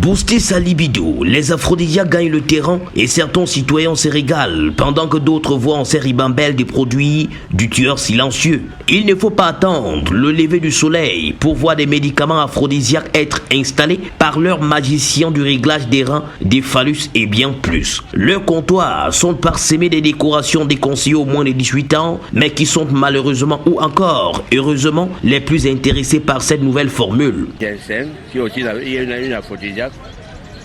Booster sa libido, les aphrodisiaques gagnent le terrain et certains citoyens se régalent pendant que d'autres voient en ces ribambelles des produits du tueur silencieux. Il ne faut pas attendre le lever du soleil pour voir des médicaments aphrodisiaques être installés par leurs magiciens du réglage des reins, des phallus et bien plus. Leurs comptoirs sont parsemés des décorations déconseillées aux moins de 18 ans, mais qui sont malheureusement ou encore heureusement les plus intéressés par cette nouvelle formule. Ginseng, qui aussi il y a une aphrodisiaque.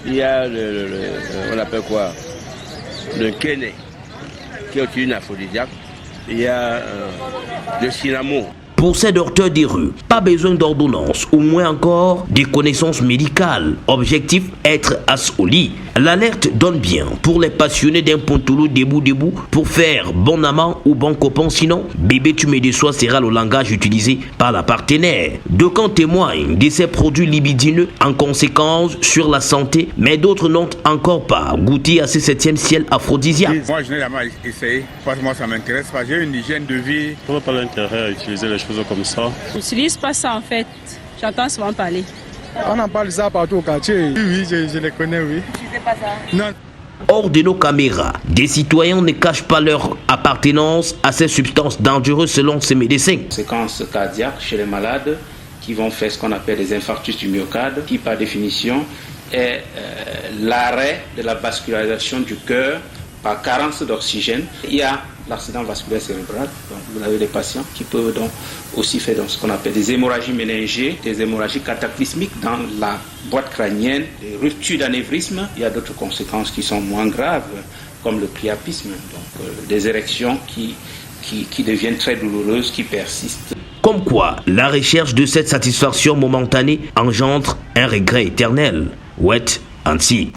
Il y a on appelle quoi, le kenne, qui est aussi une aphrodisiaque. Il y a le cinnamon. Pour ces docteurs des rues, pas besoin d'ordonnance, ou moins encore des connaissances médicales. Objectif, être assauli. L'alerte donne bien pour les passionnés d'un pontolo debout pour faire bon amant ou bon copain, sinon bébé tu me déçois sera le langage utilisé par la partenaire. D'aucuns témoignent de ces produits libidineux en conséquence sur la santé, mais d'autres n'ont encore pas goûté à ce 7e ciel aphrodisiaque. Moi je n'ai jamais essayé, parce que moi ça m'intéresse pas, j'ai une hygiène de vie. Je ne vois pas l'intérêt à utiliser les choses comme ça. Je n'utilise pas ça en fait, j'entends souvent parler. On en parle ça partout au quartier. Oui, je les connais, oui. Tu ne sais pas ça? Non. Hors de nos caméras, des citoyens ne cachent pas leur appartenance à ces substances dangereuses selon ces médecins. Séquence cardiaque chez les malades qui vont faire ce qu'on appelle des infarctus du myocarde, qui par définition est l'arrêt de la vascularisation du cœur par carence d'oxygène. Il y a l'accident vasculaire cérébral. Donc, vous avez des patients qui peuvent donc aussi faire ce qu'on appelle des hémorragies méningées, des hémorragies cataclysmiques dans la boîte crânienne, des ruptures d'anévrisme. Il y a d'autres conséquences qui sont moins graves, comme le priapisme, donc des érections qui deviennent très douloureuses, qui persistent. Comme quoi, la recherche de cette satisfaction momentanée engendre un regret éternel. Wet Ansi.